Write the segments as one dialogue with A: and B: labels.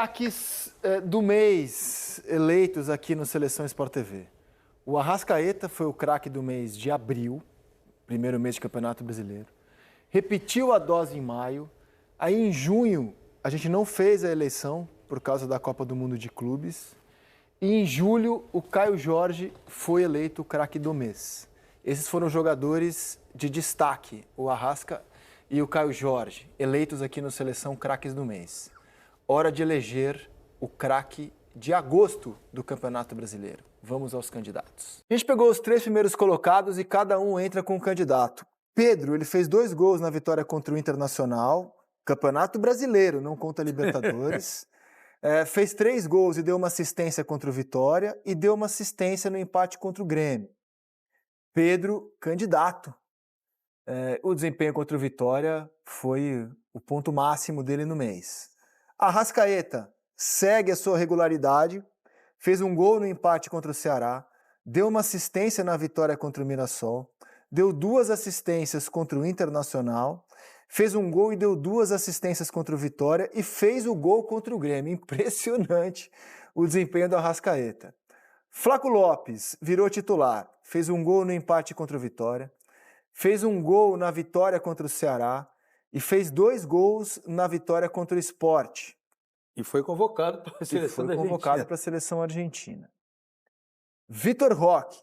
A: Destaques do mês eleitos aqui no Seleção Sport TV. O Arrascaeta foi o craque do mês de abril, primeiro mês de Campeonato Brasileiro. Repetiu a dose em maio. Aí em junho a gente não fez a eleição por causa da Copa do Mundo de Clubes. E em julho o Caio Jorge foi eleito o craque do mês. Esses foram jogadores de destaque, o Arrasca e o Caio Jorge, eleitos aqui no Seleção Craques do Mês. Hora de eleger o craque de agosto do Campeonato Brasileiro. Vamos aos candidatos. A gente pegou os 3 primeiros colocados e cada um entra com um candidato. Pedro, ele fez 2 gols na vitória contra o Internacional, Campeonato Brasileiro, não conta Libertadores. Fez 3 gols e deu uma assistência contra o Vitória e deu uma assistência no empate contra o Grêmio. Pedro, candidato. O desempenho contra o Vitória foi o ponto máximo dele no mês. Arrascaeta segue a sua regularidade, fez um gol no empate contra o Ceará, deu uma assistência na vitória contra o Mirassol, deu 2 assistências contra o Internacional, fez um gol e deu 2 assistências contra o Vitória e fez o gol contra o Grêmio. Impressionante o desempenho do Arrascaeta. Flaco Lopes virou titular, fez um gol no empate contra o Vitória, fez um gol na vitória contra o Ceará e fez 2 gols na vitória contra o Sport.
B: E foi convocado para a
A: seleção argentina. Vitor Roque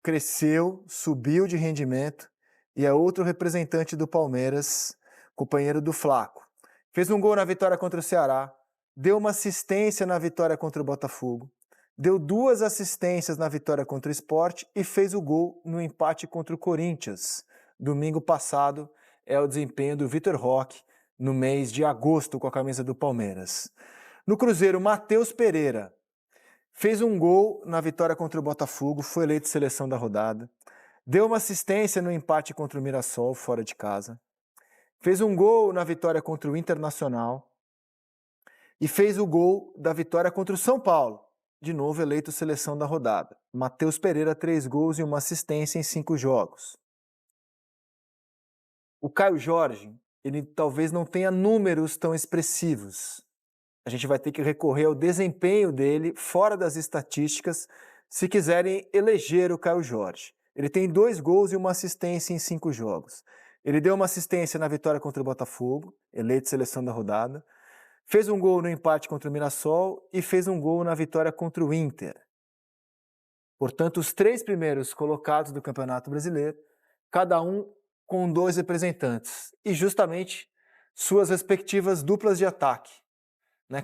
A: cresceu, subiu de rendimento e é outro representante do Palmeiras, companheiro do Flaco. Fez um gol na vitória contra o Ceará, deu uma assistência na vitória contra o Botafogo, deu 2 assistências na vitória contra o Sport e fez o gol no empate contra o Corinthians. Domingo passado é o desempenho do Vitor Roque no mês de agosto com a camisa do Palmeiras. No Cruzeiro, Matheus Pereira fez um gol na vitória contra o Botafogo, foi eleito seleção da rodada, deu uma assistência no empate contra o Mirassol, fora de casa, fez um gol na vitória contra o Internacional e fez o gol da vitória contra o São Paulo, de novo eleito seleção da rodada. Matheus Pereira, 3 gols e uma assistência em 5 jogos. O Caio Jorge, ele talvez não tenha números tão expressivos. A gente vai ter que recorrer ao desempenho dele fora das estatísticas se quiserem eleger o Caio Jorge. Ele tem 2 gols e uma assistência em 5 jogos. Ele deu uma assistência na vitória contra o Botafogo, eleito seleção da rodada, fez um gol no empate contra o Mirassol e fez um gol na vitória contra o Inter. Portanto, os 3 primeiros colocados do Campeonato Brasileiro, cada um com 2 representantes e justamente suas respectivas duplas de ataque.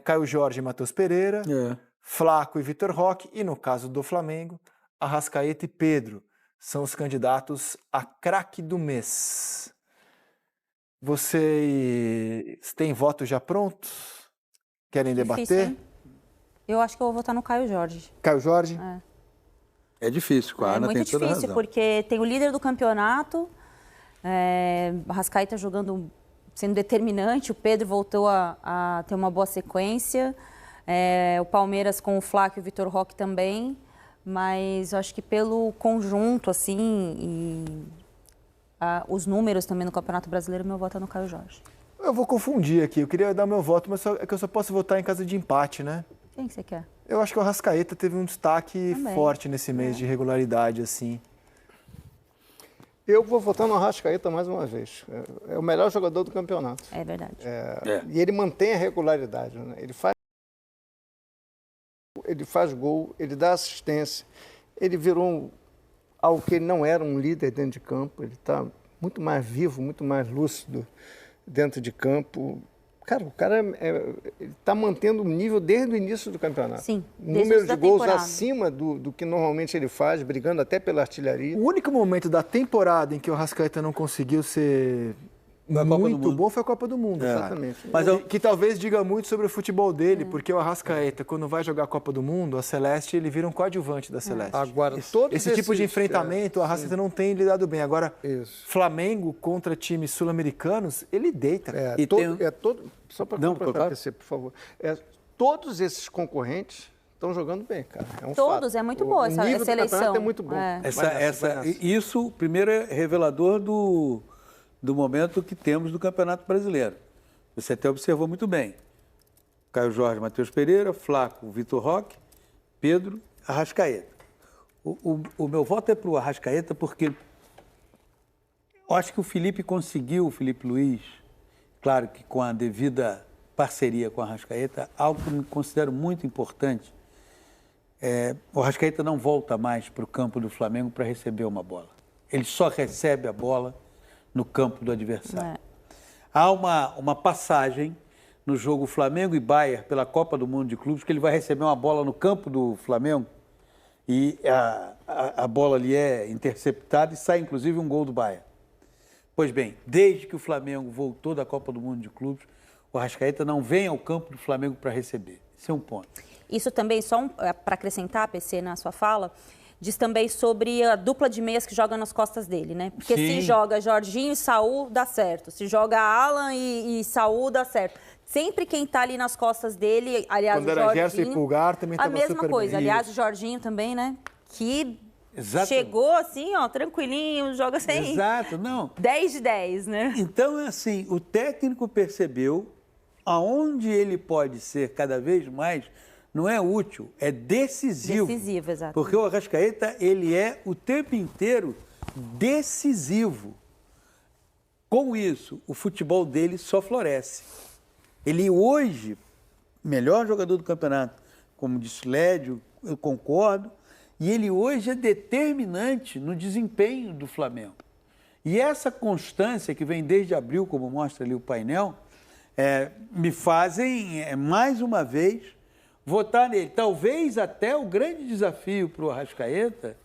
A: Caio Jorge e Matheus Pereira, Flaco e Vitor Roque e, no caso do Flamengo, Arrascaeta e Pedro são os candidatos a craque do mês. Vocês têm voto já pronto? Querem debater?
C: Hein? Eu acho que eu vou votar no Caio Jorge.
A: Caio Jorge?
B: É difícil, com a Ana tem toda a razão.
C: É muito difícil, porque tem o líder do campeonato, Arrascaeta jogando, sendo determinante, o Pedro voltou a ter uma boa sequência, o Palmeiras com o Flaco e o Vitor Roque também, mas eu acho que pelo conjunto, assim, os números também no Campeonato Brasileiro, meu voto é no Caio Jorge.
A: Eu vou confundir aqui, eu queria dar meu voto, mas é que eu só posso votar em caso de empate, né?
C: Quem que você quer?
A: Eu acho que o Arrascaeta teve um destaque forte nesse mês de regularidade, assim.
D: Eu vou votar no Arrascaeta mais uma vez. É o melhor jogador do campeonato.
C: É verdade.
D: E ele mantém a regularidade, né? Ele faz gol, ele dá assistência, ele virou algo que ele não era, um líder dentro de campo, ele está muito mais vivo, muito mais lúcido dentro de campo. Cara, o cara está mantendo o nível desde o início do campeonato.
C: Sim,
D: número de gols acima do que normalmente ele faz, brigando até pela artilharia.
A: O único momento da temporada em que o Arrascaeta não conseguiu ser muito bom foi a Copa do Mundo.
D: Exatamente.
A: Mas que talvez diga muito sobre o futebol dele, porque o Arrascaeta, quando vai jogar a Copa do Mundo, a Celeste, ele vira um coadjuvante da Celeste.
D: Agora,
A: esse tipo de enfrentamento, o Arrascaeta não tem lidado bem. Agora, Flamengo contra times sul-americanos, ele deita.
D: Só para completar, por favor. Todos esses concorrentes estão jogando bem, cara.
C: Todos, é muito boa essa eleição. O nível do campeonato
D: é muito bom.
B: Isso, primeiro, é revelador do momento que temos do Campeonato Brasileiro. Você até observou muito bem. Caio Jorge, Matheus Pereira, Flaco, Vitor Roque, Pedro, Arrascaeta. O meu voto é para o Arrascaeta porque eu acho que o Felipe Luiz, claro que com a devida parceria com a Arrascaeta, algo que eu considero muito importante. O Arrascaeta não volta mais para o campo do Flamengo para receber uma bola. Ele só recebe a bola no campo do adversário. Há uma passagem no jogo Flamengo e Bayern pela Copa do Mundo de Clubes que ele vai receber uma bola no campo do Flamengo e a bola ali é interceptada e sai inclusive um gol do Bayern. Pois bem, desde que o Flamengo voltou da Copa do Mundo de Clubes, o Arrascaeta não vem ao campo do Flamengo para receber. Esse é um ponto. Isso também, só para acrescentar, PC, na sua fala, diz também sobre a dupla de meias que joga nas costas dele, né? Porque se joga Jorginho e Saul, dá certo. Se joga Alan e Saul, dá certo. Sempre quem está ali nas costas dele, aliás,
A: quando
C: o Jorginho...
A: Quando era Gerson e Pulgar, também estava super bem.
C: A mesma coisa. Aliás, o Jorginho também, né? Que chegou assim, ó, tranquilinho, joga sem...
B: Exato, não.
C: 10 de 10, né?
B: Então, é assim, o técnico percebeu aonde ele pode ser cada vez mais... Não é útil, é decisivo.
C: Decisivo, exato.
B: Porque o Arrascaeta, ele é o tempo inteiro decisivo. Com isso, o futebol dele só floresce. Ele hoje, melhor jogador do campeonato, como disse Lédio, eu concordo, e ele hoje é determinante no desempenho do Flamengo. E essa constância que vem desde abril, como mostra ali o painel, me fazem, mais uma vez, votar nele. Talvez até o grande desafio para o Arrascaeta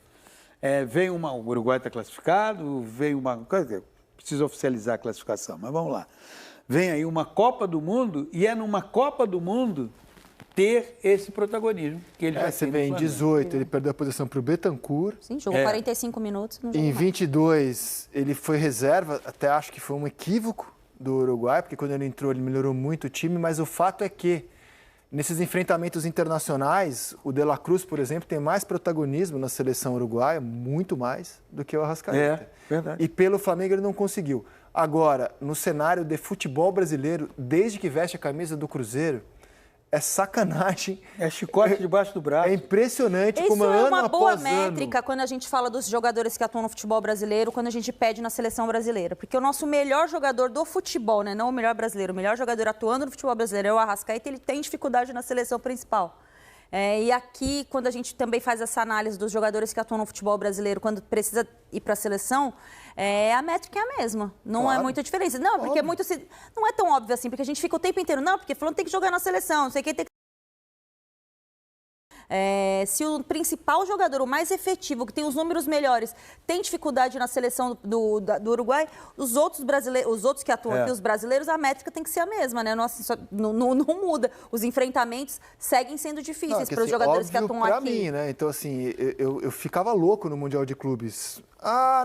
B: o Uruguai está classificado, vem uma coisa, precisa oficializar a classificação, mas vamos lá. Vem aí uma Copa do Mundo e é numa Copa do Mundo ter esse protagonismo que ele já
A: você vê em 18, ele perdeu a posição para o Bentancur.
C: Sim, jogou 45 minutos. Não jogou
A: em 22, ele foi reserva, até acho que foi um equívoco do Uruguai, porque quando ele entrou ele melhorou muito o time, mas o fato é que nesses enfrentamentos internacionais, o De La Cruz, por exemplo, tem mais protagonismo na seleção uruguaia, muito mais do que o Arrascaeta.
B: Verdade.
A: E pelo Flamengo ele não conseguiu. Agora, no cenário de futebol brasileiro, desde que veste a camisa do Cruzeiro, é sacanagem.
B: É chicote debaixo do braço.
A: É impressionante
C: como
A: ano após ano...
C: Isso é uma boa métrica quando a gente fala dos jogadores que atuam no futebol brasileiro, quando a gente pede na seleção brasileira. Porque o nosso melhor jogador do futebol, né, não o melhor brasileiro, o melhor jogador atuando no futebol brasileiro é o Arrascaeta, ele tem dificuldade na seleção principal. E aqui, quando a gente também faz essa análise dos jogadores que atuam no futebol brasileiro, quando precisa ir para a seleção, a métrica é a mesma. Não é muita diferença. Não, porque não é tão óbvio assim, porque a gente fica o tempo inteiro, não, porque fulano tem que jogar na seleção, não sei quem tem que... se o principal jogador, o mais efetivo, que tem os números melhores, tem dificuldade na seleção do Uruguai, os outros que atuam aqui, os brasileiros, a métrica tem que ser a mesma, né? Não muda. Os enfrentamentos seguem sendo difíceis para os jogadores que atuam aqui.
A: Mim, né? Então, assim, eu ficava louco no Mundial de Clubes.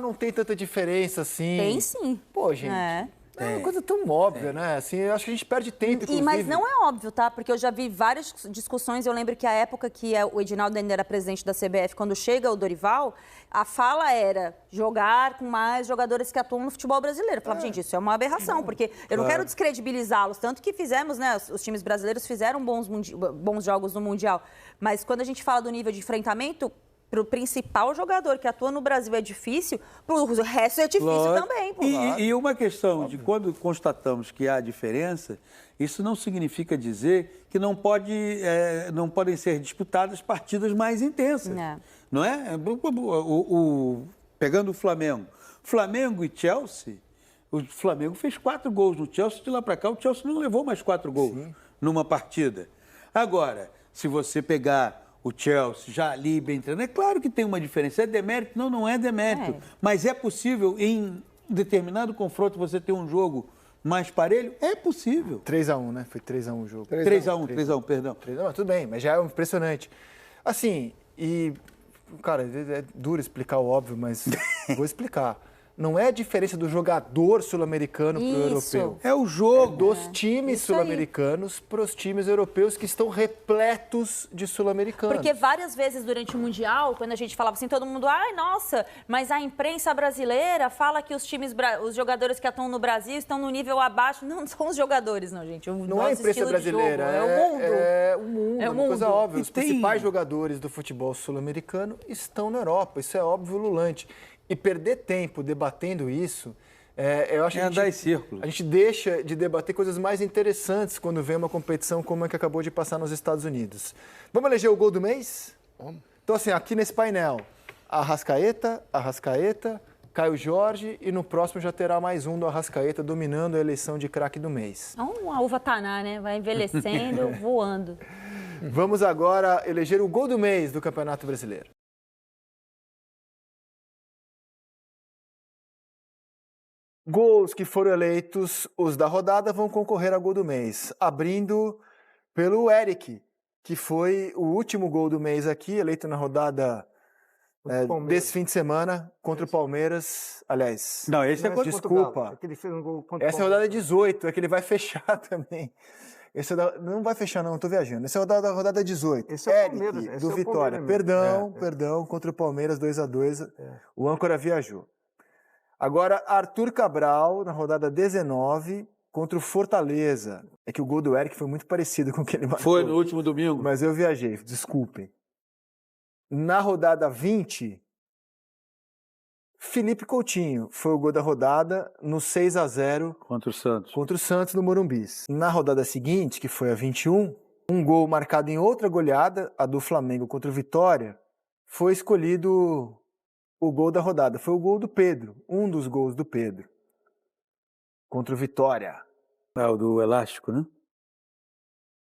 A: Não tem tanta diferença assim.
C: Tem sim.
A: Pô, gente... É uma coisa tão óbvia, né? Assim, eu acho que a gente perde tempo, inclusive.
C: Mas não é óbvio, tá? Porque eu já vi várias discussões. Eu lembro que a época que o Edinaldo ainda era presidente da CBF, quando chega o Dorival, a fala era jogar com mais jogadores que atuam no futebol brasileiro. Eu falava, gente, isso é uma aberração, porque eu não quero descredibilizá-los. Tanto que fizemos, né? Os times brasileiros fizeram bons jogos no Mundial. Mas quando a gente fala do nível de enfrentamento, para o principal jogador que atua no Brasil é difícil, para o resto é difícil também. Pô.
B: E uma questão de quando constatamos que há diferença, isso não significa dizer que não podem ser disputadas partidas mais intensas. Não é? Pegando o Flamengo e Chelsea, o Flamengo fez 4 gols no Chelsea, de lá para cá o Chelsea não levou mais 4 gols numa partida. Agora, se você pegar o Chelsea já ali bem treinado, é claro que tem uma diferença. É demérito? Não é demérito. Mas é possível, em determinado confronto, você ter um jogo mais parelho? É possível.
A: 3-1, né? Foi 3-1 o jogo.
B: 3-1, perdão. 3-1,
A: tudo bem, mas já é impressionante. Assim, cara, é duro explicar o óbvio, mas vou explicar. Não é a diferença do jogador sul-americano para o
C: Isso.
A: europeu.
B: É o jogo.
A: Dos times
C: Isso aí.
A: sul-americanos para os times europeus que estão repletos de sul-americanos.
C: Porque várias vezes durante o Mundial, quando a gente falava assim, todo mundo, ai, nossa, mas a imprensa brasileira fala que os jogadores que atuam no Brasil estão no nível abaixo. Não são os jogadores, não, gente.
A: Não é a imprensa brasileira,
C: é o mundo.
A: É o mundo,
C: É o
A: uma coisa
C: mundo.
A: óbvia. Os
B: E tem-
A: principais jogadores do futebol sul-americano estão na Europa, isso é óbvio, ululante. E perder tempo debatendo isso, eu acho
B: É
A: que
B: andar em círculo.
A: a gente deixa de debater coisas mais interessantes quando vem uma competição como a que acabou de passar nos Estados Unidos. Vamos eleger o gol do mês? Então, assim, aqui nesse painel, Arrascaeta, Caio Jorge e no próximo já terá mais um do Arrascaeta dominando a eleição de craque do mês.
C: É uma uva taná, né? Vai envelhecendo, voando.
A: Vamos agora eleger o gol do mês do Campeonato Brasileiro. Gols que foram eleitos, os da rodada, vão concorrer a gol do mês. Abrindo pelo Eric, que foi o último gol do mês aqui, eleito na rodada desse fim de semana contra o Palmeiras. Aliás,
B: Não, esse é contra
A: desculpa.
D: Que ele fez um gol contra o
A: Essa é a rodada 18, é que ele vai fechar também. Não vai fechar, não, estou viajando. Essa é a rodada 18.
D: Esse é o
A: Eric,
D: Palmeiras, esse
A: do
D: é o
A: Vitória.
D: Palmeiras
A: Perdão, contra o Palmeiras, 2-2. O âncora viajou. Agora, Arthur Cabral, na rodada 19, contra o Fortaleza. É que o gol do Eric foi muito parecido com o que ele marcou.
B: Foi no último domingo.
A: Mas eu viajei, desculpem. Na rodada 20, Felipe Coutinho foi o gol da rodada no 6-0
B: Contra o Santos.
A: contra o Santos no Morumbi. Na rodada seguinte, que foi a 21, um gol marcado em outra goleada, a do Flamengo contra o Vitória, foi escolhido o gol da rodada. Foi o gol do Pedro, um dos gols do Pedro, contra o Vitória.
B: É o do elástico, né?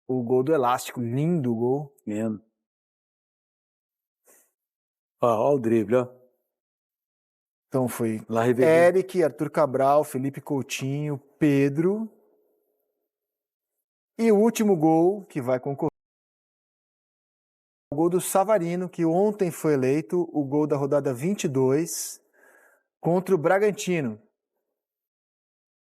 A: O gol do elástico, lindo gol.
B: Lindo. Ó o drible, ó.
A: Então foi
B: Lá Ribeirinho.
A: Eric, Arthur Cabral, Felipe Coutinho, Pedro. E o último gol que vai concorrer, o gol do Savarino, que ontem foi eleito o gol da rodada 22 contra o Bragantino.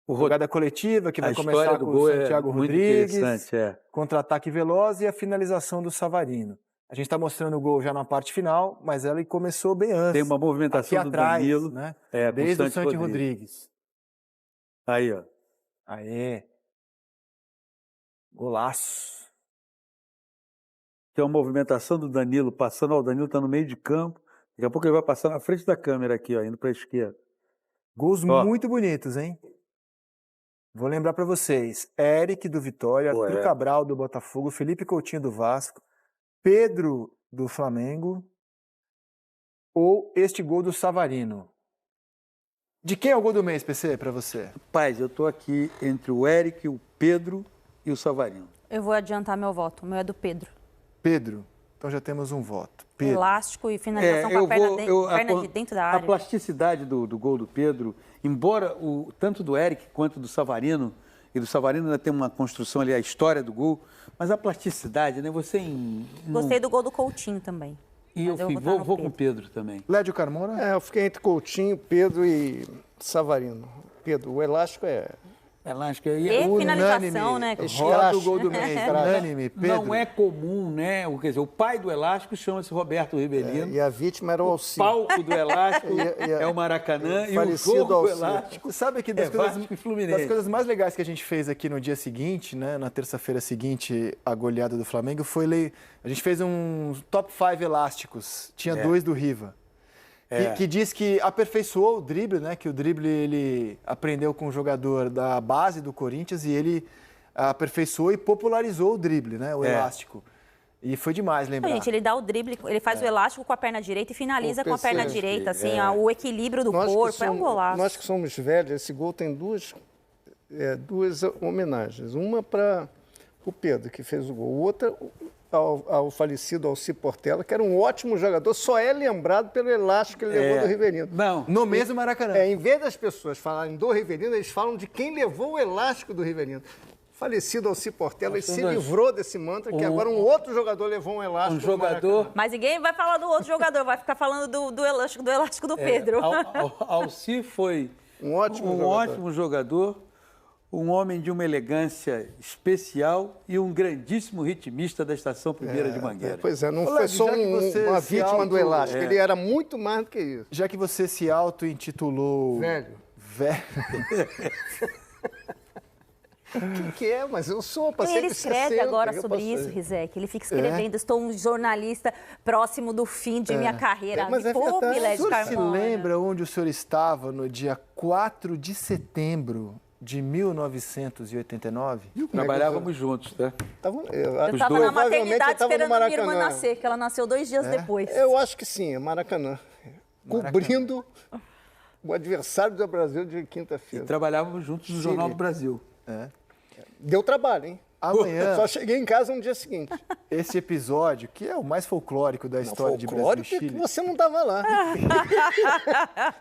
A: Jogada coletiva que vai
B: A
A: começar
B: história do
A: com
B: gol
A: o
B: é
A: Santiago
B: muito
A: Rodrigues,
B: interessante,
A: contra-ataque veloz e a finalização do Savarino. A gente está mostrando o gol já na parte final, mas ela começou bem antes.
B: Tem uma movimentação
A: aqui
B: do
A: atrás,
B: Danilo,
A: né?
B: com
A: Desde o
B: Santi
A: Santi Rodrigues.
B: Aí, ó.
A: Aê. Golaço.
B: Tem uma movimentação do Danilo passando, ó, o Danilo está no meio de campo. Daqui a pouco ele vai passar na frente da câmera aqui, ó, indo para a esquerda.
A: Gols
B: Ó.
A: muito bonitos, hein? Vou lembrar para vocês. Eric do Vitória,
B: Pô,
A: Arthur Cabral do Botafogo, Felipe Coutinho do Vasco, Pedro do Flamengo ou este gol do Savarino. De quem é o gol do mês, PC, para você?
B: Rapaz, eu tô aqui entre o Eric, o Pedro e o Savarino.
C: Eu vou adiantar meu voto. O meu é do Pedro.
A: Pedro. Então já temos um voto. Pedro.
C: Elástico e finalização com a perna de dentro da
B: A
C: área.
B: plasticidade do gol do Pedro, embora tanto do Eric quanto do Savarino, e do Savarino ainda tem uma construção ali, a história do gol, mas a plasticidade, né?
C: Gostei do gol do Coutinho também.
B: E eu
C: Mas
B: fui,
C: votar no
B: vou com o
C: Pedro.
B: Pedro também.
A: Lédio Carmona?
D: Eu fiquei entre Coutinho, Pedro e Savarino. Pedro, o elástico é...
B: Elástico
C: E
B: aí.
C: finalização, né?
A: Roda o gol do mês. Unânime, Pedro.
B: Não é comum, né? Quer dizer, o pai do elástico chama-se Roberto Ribelino.
D: E a vítima era o
B: O
D: Alcino.
B: palco do elástico
D: E
B: é o Maracanã e o
D: falecido
B: jogo do
D: Alcino.
B: elástico
A: Sabe que das,
B: Vasco e Fluminense.
A: das coisas mais legais que a gente fez aqui no dia seguinte, né, na terça-feira seguinte, a goleada do Flamengo, foi a gente fez um top 5 elásticos. Tinha 2 do Riva. Que diz que aperfeiçoou o drible, né? Que o drible ele aprendeu com um jogador da base do Corinthians e ele aperfeiçoou e popularizou o drible, né? O elástico. E foi demais lembrar.
C: Gente, ele dá o drible, ele faz o elástico com a perna direita e finaliza com a perna direita, assim, o equilíbrio do corpo, é um golaço.
D: Nós que somos velhos, esse gol tem duas homenagens. Uma para o Pedro, que fez o gol. Outra ao falecido Alci Portela, que era um ótimo jogador, só é lembrado pelo elástico que ele levou do Rivelino.
B: Não.
A: No mesmo Maracanã.
D: Em vez das pessoas falarem do Rivelino, eles falam de quem levou o elástico do Rivelino. falecido Alci Portela, ele
B: Nós
D: se
B: temos
D: livrou desse mantra, que agora um outro jogador levou um elástico.
B: Um jogador...
C: Mas ninguém vai falar do outro jogador, vai ficar falando do elástico do Pedro.
B: Alci foi
D: Um ótimo
B: um
D: jogador.
B: ótimo jogador, um homem de uma elegância especial e um grandíssimo ritmista da Estação Primeira de Mangueira.
D: Pois é, não
A: Ô,
D: foi
A: Led,
D: só
A: já que você
D: uma
A: se
D: vítima do
A: auto-
D: elástico, ele era muito mais do que isso.
A: Já que você se auto-intitulou...
D: Velho.
A: Velho.
D: O que é? Mas eu sou,
C: E
D: passei
C: ele
D: dos
C: escreve
D: 60,
C: agora
D: que eu
C: sobre
D: posso
C: isso,
D: fazer?
C: Rizek. Ele fica escrevendo. Estou um jornalista próximo do fim de minha carreira.
D: Mas é
C: Pô,
D: verdade.
C: Milé
A: O
C: de
A: senhor se
C: Carmona.
A: lembra onde o senhor estava no dia 4 de setembro de 1989?
B: Trabalhávamos juntos, tá?
C: Eu estava na
D: provavelmente eu
C: maternidade
D: estava no
C: esperando a minha irmã
D: Maracanã.
C: nascer, que ela nasceu 2 dias depois.
D: Eu acho que sim, é Maracanã. Cobrindo o adversário do Brasil de quinta-feira.
B: Trabalhávamos juntos no Jornal do Brasil.
D: Deu trabalho, hein?
A: Amanhã,
D: Só cheguei em casa no dia seguinte.
A: esse episódio, que é o mais folclórico da história de Brasil e
D: Folclórico que
A: Chile.
D: você não estava lá.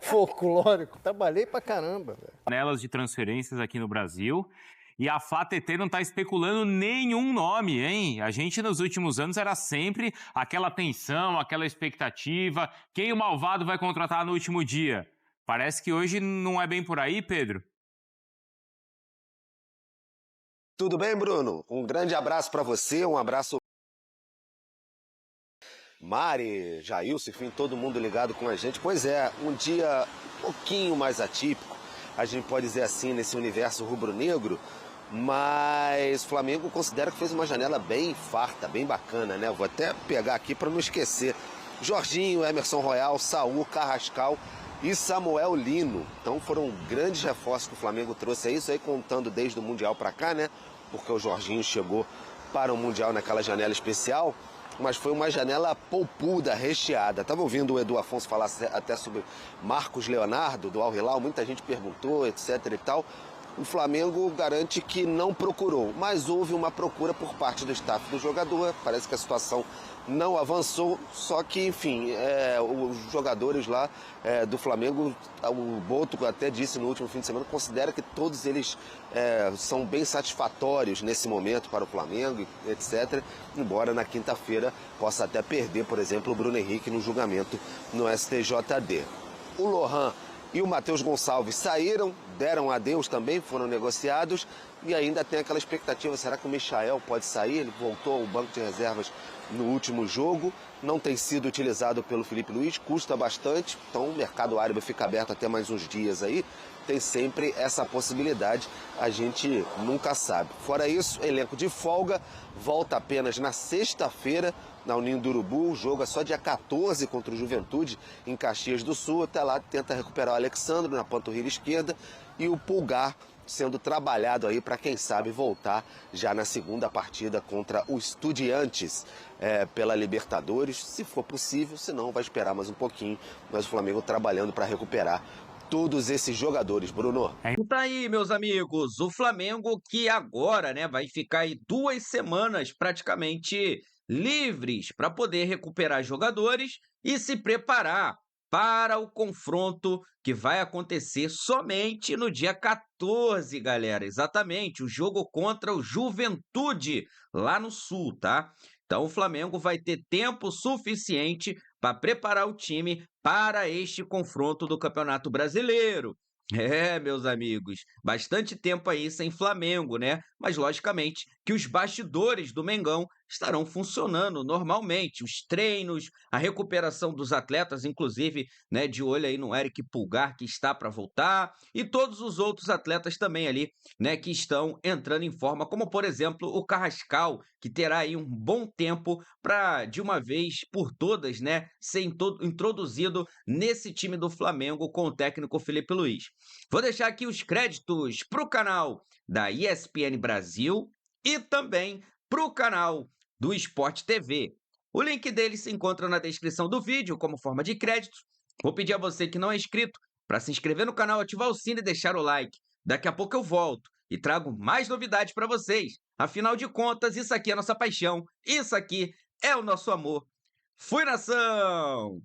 D: Folclórico. Trabalhei pra caramba, velho.
E: Janelas de transferências aqui no Brasil. E a FATT não está especulando nenhum nome, hein? A gente, nos últimos anos, era sempre aquela tensão, aquela expectativa. Quem o malvado vai contratar no último dia? Parece que hoje não é bem por aí, Pedro.
F: Tudo bem, Bruno? Um grande abraço para você, um abraço Mari, Jailson, enfim, todo mundo ligado com a gente. Pois é, um dia um pouquinho mais atípico, a gente pode dizer assim, nesse universo rubro-negro, mas o Flamengo considera que fez uma janela bem farta, bem bacana, né? Vou até pegar aqui para não esquecer. Jorginho, Emerson Royal, Saul, Carrascal e Samuel Lino. Então foram grandes reforços que o Flamengo trouxe. É isso aí, contando desde o Mundial para cá, né? Porque o Jorginho chegou para o Mundial naquela janela especial, mas foi uma janela poupuda, recheada. Estava ouvindo o Edu Afonso falar até sobre Marcos Leonardo, do Al Hilal, muita gente perguntou, etc e tal. O Flamengo garante que não procurou, mas houve uma procura por parte do staff do jogador. Parece que a situação não avançou, só que, enfim, os jogadores lá do Flamengo, o Boto até disse no último fim de semana, considera que todos eles são bem satisfatórios nesse momento para o Flamengo, etc. Embora na quinta-feira possa até perder, por exemplo, o Bruno Henrique no julgamento no STJD. O Lohan e o Matheus Gonçalves saíram, deram adeus também, foram negociados. E ainda tem aquela expectativa, será que o Michael pode sair? Ele voltou ao banco de reservas no último jogo, não tem sido utilizado pelo Felipe Luiz, custa bastante. Então o mercado árabe fica aberto até mais uns dias aí. Tem sempre essa possibilidade, a gente nunca sabe. Fora isso, elenco de folga, volta apenas na sexta-feira, na Ninho do Urubu. O jogo é só dia 14 contra o Juventude, em Caxias do Sul. Até lá tenta recuperar o Alexandre na panturrilha esquerda e o Pulgar sendo trabalhado aí para, quem sabe, voltar já na segunda partida contra o Estudiantes pela Libertadores, se for possível, senão vai esperar mais um pouquinho. Mas o Flamengo trabalhando para recuperar todos esses jogadores, Bruno.
G: Tá aí, meus amigos, o Flamengo que agora, né, vai ficar aí 2 semanas praticamente livres para poder recuperar jogadores e se preparar para o confronto que vai acontecer somente no dia 14, galera. Exatamente, o jogo contra o Juventude, lá no Sul, tá? Então o Flamengo vai ter tempo suficiente para preparar o time para este confronto do Campeonato Brasileiro. Meus amigos, bastante tempo aí sem Flamengo, né? Mas logicamente que os bastidores do Mengão estarão funcionando normalmente, os treinos, a recuperação dos atletas, inclusive, né, de olho aí no Eric Pulgar, que está para voltar, e todos os outros atletas também ali, né, que estão entrando em forma, como por exemplo o Carrascal, que terá aí um bom tempo para de uma vez por todas, né, ser introduzido nesse time do Flamengo com o técnico Felipe Luiz. Vou deixar aqui os créditos para o canal da ESPN Brasil e também para o canal do Sport TV. O link dele se encontra na descrição do vídeo como forma de crédito. Vou pedir a você que não é inscrito para se inscrever no canal, ativar o sino e deixar o like. Daqui a pouco eu volto e trago mais novidades para vocês. Afinal de contas, isso aqui é a nossa paixão, isso aqui é o nosso amor. Fui, nação!